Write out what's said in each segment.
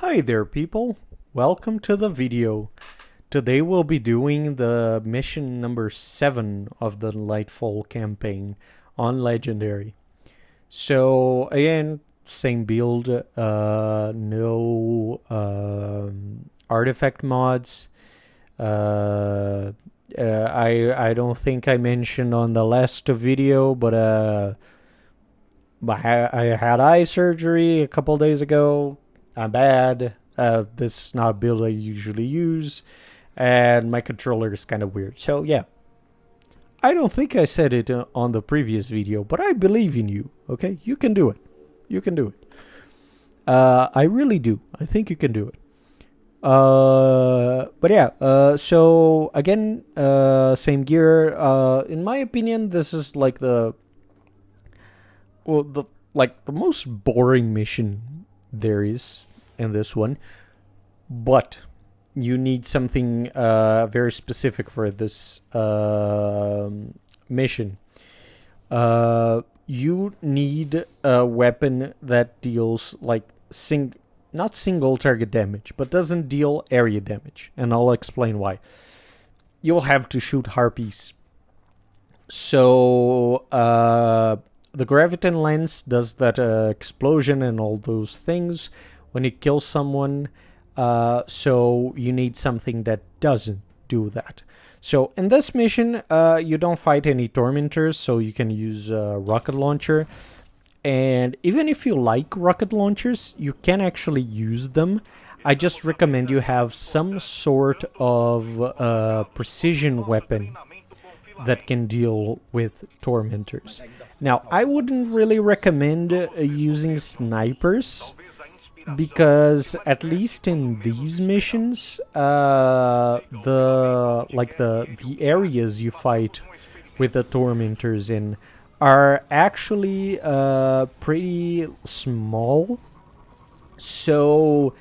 Hi there people, welcome to the video. Today we'll be doing the mission number 7 of the Lightfall campaign on Legendary. So again, same build, no artifact mods. I don't think I mentioned on the last video, but I had eye surgery a couple days ago. I'm bad. This is not a build I usually use, and my controller is kind of weird. So yeah, I don't think I said it on the previous video, but I believe in you. Okay, you can do it. You can do it. I really do. I think you can do it. But yeah. So again, same gear. In my opinion, this is like the most boring mission there is in this one, but you need something very specific for this mission. You need a weapon that deals like not single target damage, but doesn't deal area damage, and I'll explain why. You'll have to shoot harpies. So the graviton lens does that explosion and all those things when you kill someone. So you need something that doesn't do that. So in this mission, you don't fight any tormentors, so you can use a rocket launcher. And even if you like rocket launchers, you can actually use them. I just recommend you have some sort of precision weapon that can deal with tormentors. Now, I wouldn't really recommend using snipers, because at least in these missions, the areas you fight with the tormentors in are actually pretty small, so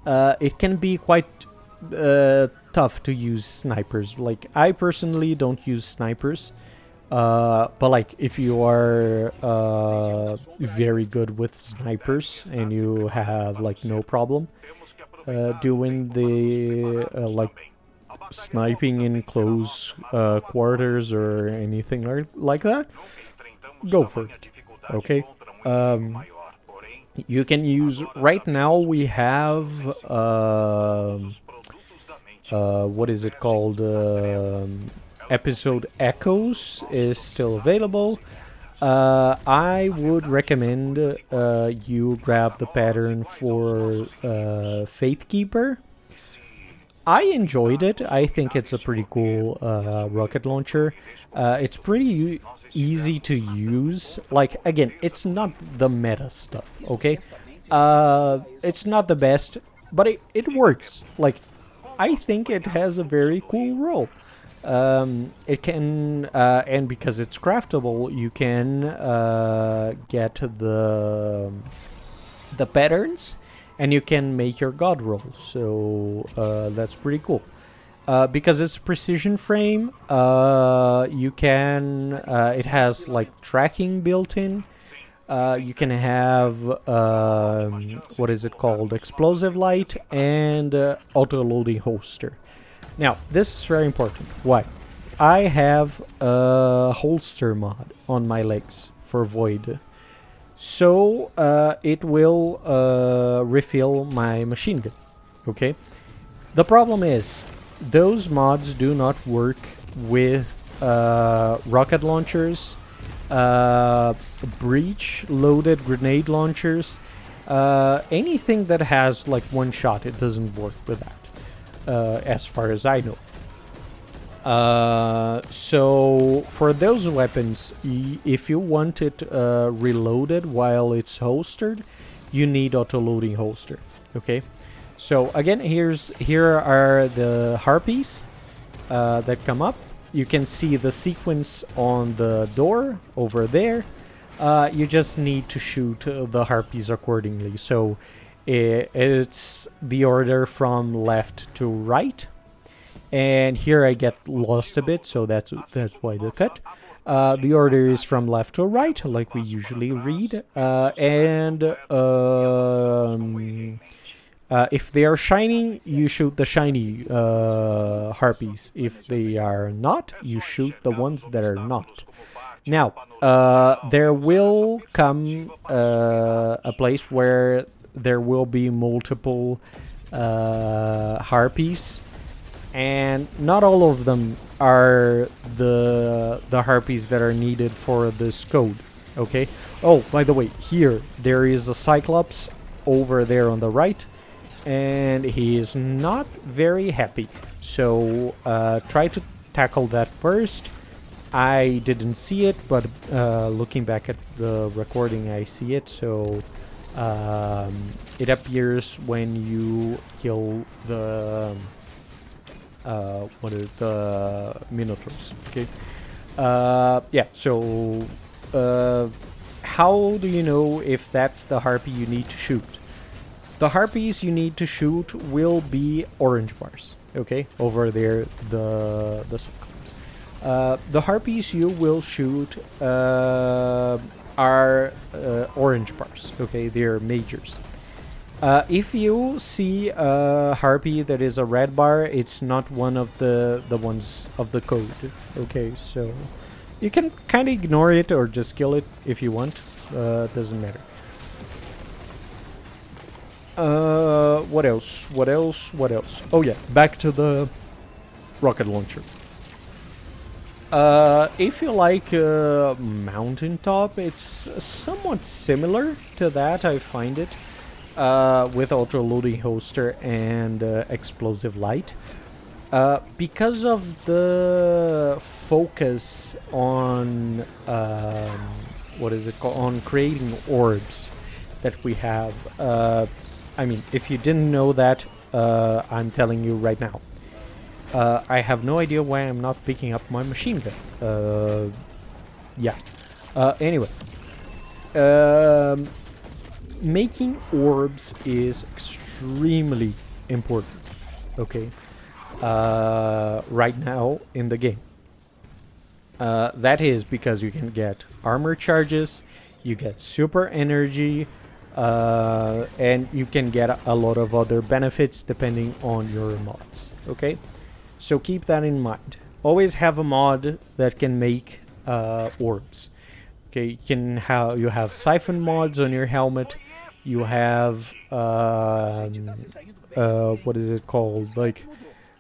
it can be quite tough to use snipers. Like, I personally don't use snipers, but like if you are very good with snipers and you have like no problem doing the like sniping in close quarters or anything like that, go for it. Okay. You can use, right now we have what is it called, episode echoes is still available. I would recommend you grab the pattern for Faithkeeper. I enjoyed it. I think it's a pretty cool rocket launcher. It's pretty easy to use. Like, again, it's not the meta stuff, okay? It's not the best, but it works. Like, I think it has a very cool role. It can, and because it's craftable, you can get the patterns, and you can make your god roll. So that's pretty cool. Because it's precision frame, you can. It has like tracking built in. You can have what is it called? Explosive light and auto loading holster. Now, this is very important. Why? I have a holster mod on my legs for Void. So, it will refill my machine gun. Okay? The problem is, those mods do not work with rocket launchers, breach-loaded grenade launchers, anything that has like one shot. It doesn't work with that. As far as I know. So for those weapons, if you want it reloaded while it's holstered, you need auto-loading holster. Okay. So again, here are the harpies that come up. You can see the sequence on the door over there. You just need to shoot the harpies accordingly. So it's the order from left to right, and here I get lost a bit, so that's why the cut. The order is from left to right, like we usually read, and If they are shiny, you shoot the shiny harpies. If they are not, you shoot the ones that are not. Now, there will come a place where there will be multiple harpies, and not all of them are the harpies that are needed for this code. Okay. Oh, by the way, here there is a Cyclops over there on the right, and he is not very happy. So try to tackle that first. I didn't see it, but looking back at the recording, I see it. So it appears when you kill the the Minotaurs. Okay. Yeah. So how do you know if that's the harpy you need to shoot? The harpies you need to shoot will be orange bars. Okay, over there, the Cyclops. The harpies you will shoot are orange bars. Okay, they're majors. If you see a harpy that is a red bar, it's not one of the ones of the code. Okay, so you can kind of ignore it or just kill it if you want. Doesn't matter. What else? What else? What else? Oh yeah, back to the rocket launcher. If you like Mountaintop, it's somewhat similar to that, I find it. With auto-loading holster and explosive light. Because of the focus on what is it called? On creating orbs that we have. I mean, if you didn't know that, I'm telling you right now. I have no idea why I'm not picking up my machine gun. Yeah. Anyway. Making orbs is extremely important. Okay. Right now in the game. That is because you can get armor charges, you get super energy, and you can get a lot of other benefits depending on your mods. Okay, so keep that in mind. Always have a mod that can make orbs. Okay, you have siphon mods on your helmet. You have what is it called? Like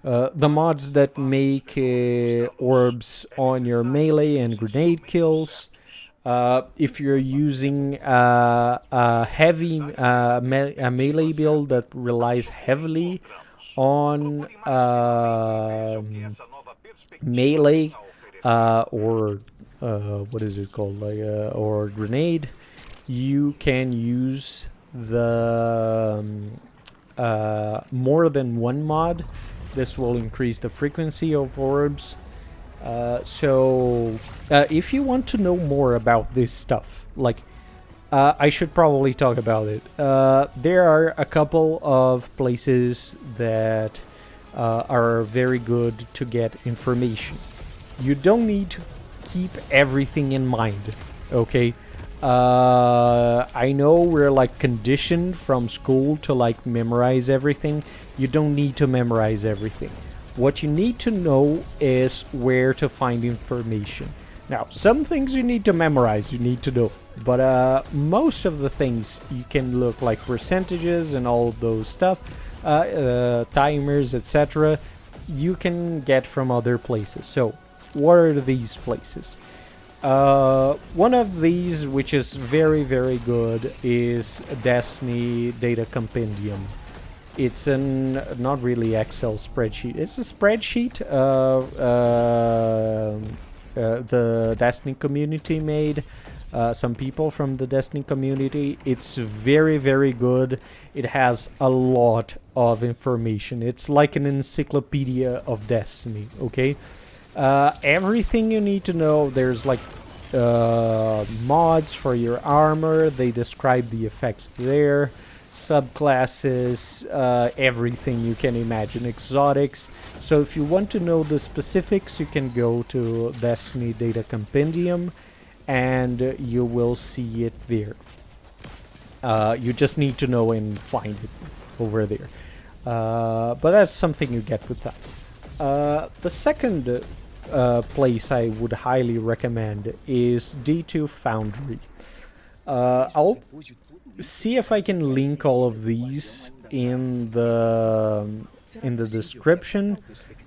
the mods that make orbs on your melee and grenade kills. If you're using a heavy a melee build that relies heavily on melee or what is it called, like or grenade, you can use the more than one mod. This will increase the frequency of orbs. So if you want to know more about this stuff, like I should probably talk about it. There are a couple of places that are very good to get information. You don't need to keep everything in mind, okay? I know we're like conditioned from school to like memorize everything. You don't need to memorize everything. What you need to know is where to find information. Now, some things you need to memorize, you need to know. But most of the things you can look like percentages and all those stuff, timers, etc. you can get from other places. So, what are these places? One of these, which is very, very good, is Destiny Data Compendium. It's not really Excel spreadsheet. It's a spreadsheet the Destiny community made. Some people from the Destiny community. It's very, very good. It has a lot of information. It's like an encyclopedia of Destiny, okay? Everything you need to know. There's like mods for your armor. They describe the effects there. Subclasses, everything you can imagine, exotics. So if you want to know the specifics, you can go to Destiny Data Compendium and you will see it there. You just need to know and find it. over there. But that's something you get with time. The second place I would highly recommend is D2 Foundry. I'll see if I can link all of these in the description,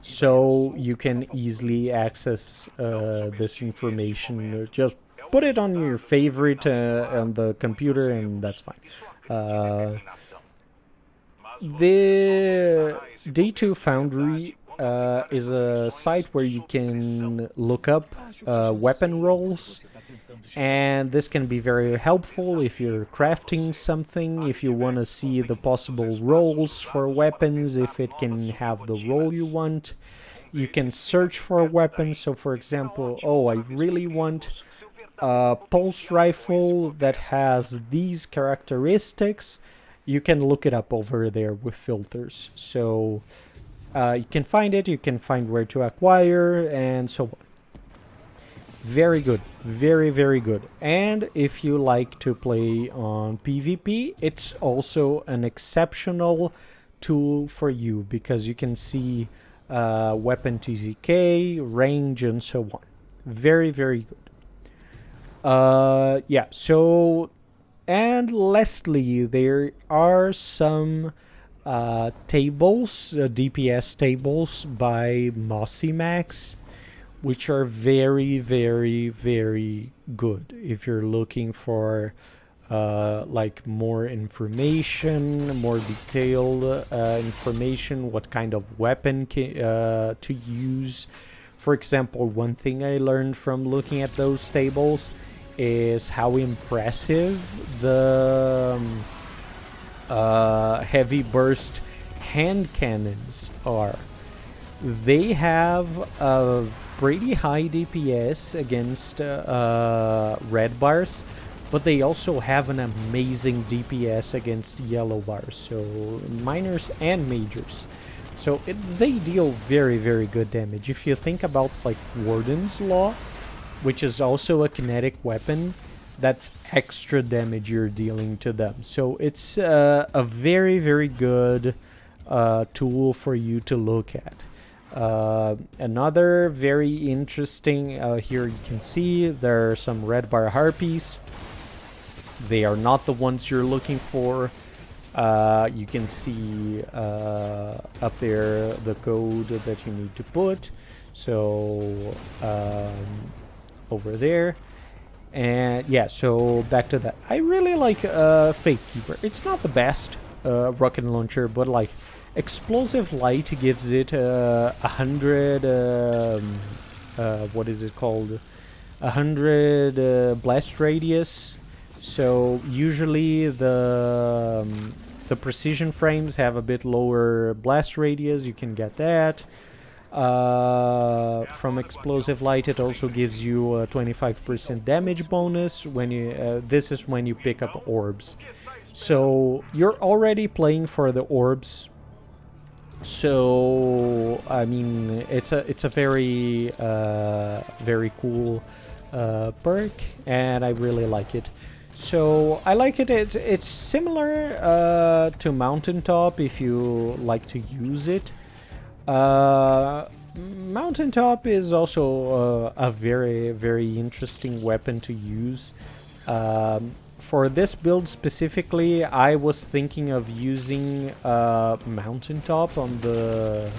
so you can easily access this information. Just put it on your favorite on the computer, and that's fine. The D2 Foundry is a site where you can look up weapon rolls, and this can be very helpful if you're crafting something, if you want to see the possible rolls for weapons, if it can have the roll you want. You can search for a weapon. So for example, I really want a pulse rifle that has these characteristics. You can look it up over there with filters. So you can find it, you can find where to acquire, and so on. Very good. Very, very good. And if you like to play on PvP, it's also an exceptional tool for you, because you can see weapon TTK, range, and so on. Very, very good. Yeah, so... And lastly, there are some tables, DPS tables by MossyMaxif, which are very, very, very good if you're looking for like more information, more detailed information, what kind of weapon to use. For example, one thing I learned from looking at those tables is how impressive the heavy burst hand cannons are. They have a pretty high DPS against red bars, but they also have an amazing DPS against yellow bars, so minors and majors. So they deal very, very good damage. If you think about like Warden's Law, which is also a kinetic weapon, that's extra damage you're dealing to them. So it's a very, very good tool for you to look at. Another very interesting, here you can see there are some red bar harpies. They are not the ones you're looking for. You can see up there the code that you need to put. So over there. And yeah, so back to that. I really like Fate Keeper. It's not the best rocket launcher, but like Explosive Light gives it 100 what is it called, 100 blast radius. So usually the precision frames have a bit lower blast radius. You can get that from Explosive Light. It also gives you a 25% damage bonus when you this is when you pick up orbs. So you're already playing for the orbs. So I mean, it's a very very cool perk, and I really like it. So I like it. It's similar to Mountaintop if you like to use it. Mountaintop is also a very, very interesting weapon to use. For this build specifically, I was thinking of using Mountaintop on the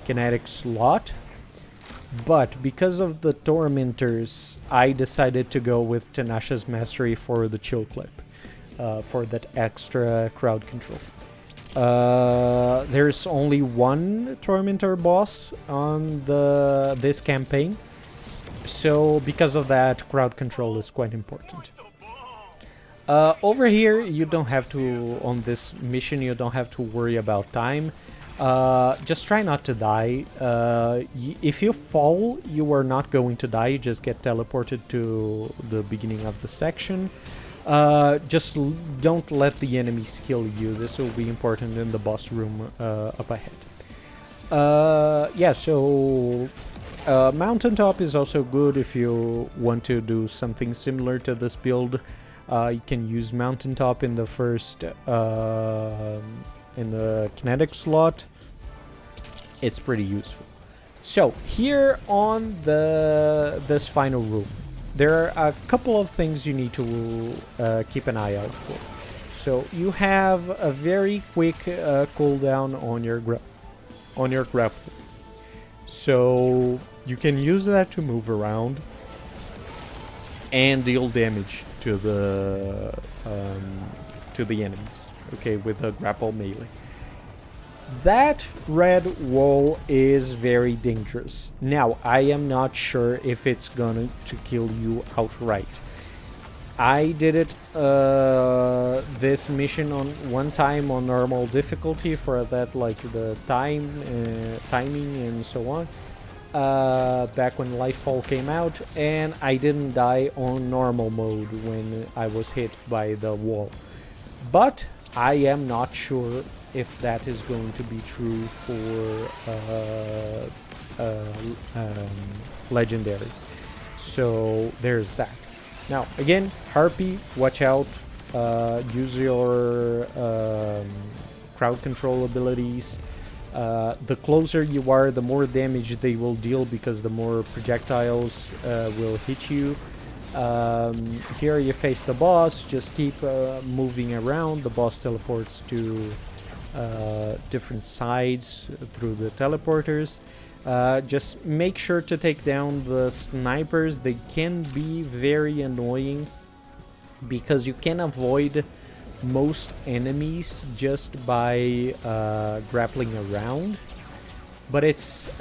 kinetic slot, but because of the Tormentors, I decided to go with Tenacious Mastery for the chill clip, for that extra crowd control. There's only one Tormentor boss on this campaign, so because of that, crowd control is quite important. Over here, you don't have to, on this mission, you don't have to worry about time. Just try not to die. If you fall, you are not going to die, you just get teleported to the beginning of the section. Just don't let the enemies kill you. This will be important in the boss room up ahead. Yeah, so Mountaintop is also good if you want to do something similar to this build. You can use Mountaintop in the first the kinetic slot, it's pretty useful. So here on this final room, there are a couple of things you need to keep an eye out for. So you have a very quick cooldown on your grapple. So you can use that to move around and deal damage to the enemies. Okay, with the grapple melee. That red wall is very dangerous. Now, I am not sure if it's going to kill you outright. I did it this mission on one time on normal difficulty for that, like the timing and so on. Back when Lightfall came out, and I didn't die on normal mode when I was hit by the wall. But I am not sure if that is going to be true for Legendary. So there's that. Now, again, Harpy, watch out. Use your crowd control abilities. The closer you are, the more damage they will deal because the more projectiles will hit you. Here you face the boss. Just keep moving around. The boss teleports to different sides through the teleporters. Just make sure to take down the snipers. They can be very annoying because you can avoid most enemies just by grappling around, but it's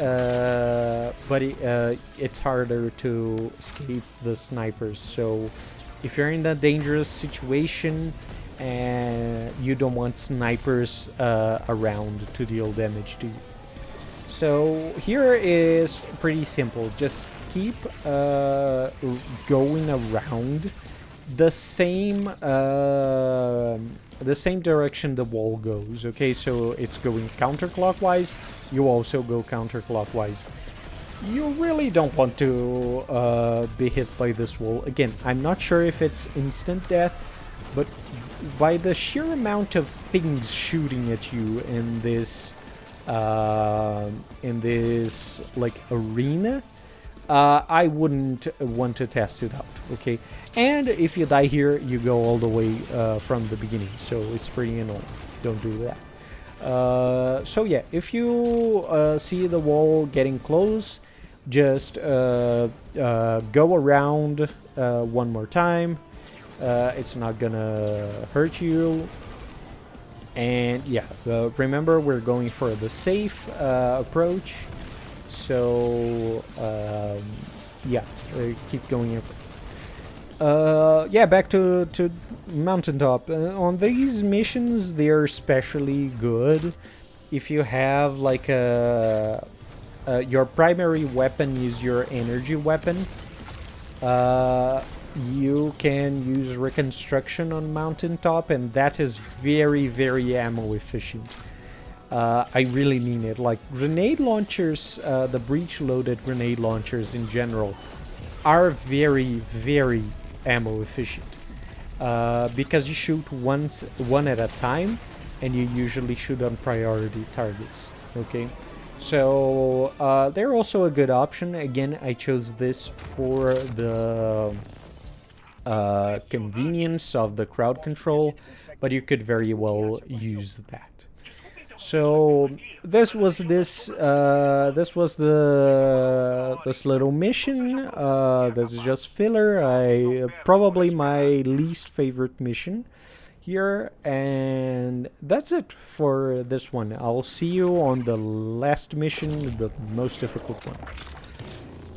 harder to escape the snipers. So if you're in a dangerous situation and you don't want snipers around to deal damage to you. So here is pretty simple. Just keep going around the same direction the wall goes. Okay, so it's going counterclockwise. You also go counterclockwise. You really don't want to be hit by this wall. Again, I'm not sure if it's instant death, but by the sheer amount of things shooting at you in this like arena, I wouldn't want to test it out. Okay, and if you die here, you go all the way from the beginning, so it's pretty annoying. Don't do that. So yeah, if you see the wall getting close, just go around one more time. It's not gonna hurt you. And yeah, remember, we're going for the safe approach. So yeah, keep going up. Yeah, back to mountaintop. On these missions, they're especially good if you have like your primary weapon is your energy weapon. You can use reconstruction on mountaintop, and that is very, very ammo efficient. I really mean it. Like grenade launchers, the breech-loaded grenade launchers in general are very, very ammo efficient because you shoot one at a time, and you usually shoot on priority targets. Okay, so they're also a good option. Again, I chose this for the convenience of the crowd control, but you could very well use that. So this was this little mission. This is just filler. Probably my least favorite mission here, and that's it for this one. I'll see you on the last mission, the most difficult one.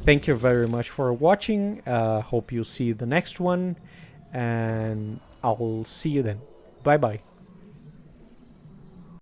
Thank you very much for watching. Hope you'll see the next one, and I'll see you then. Bye bye.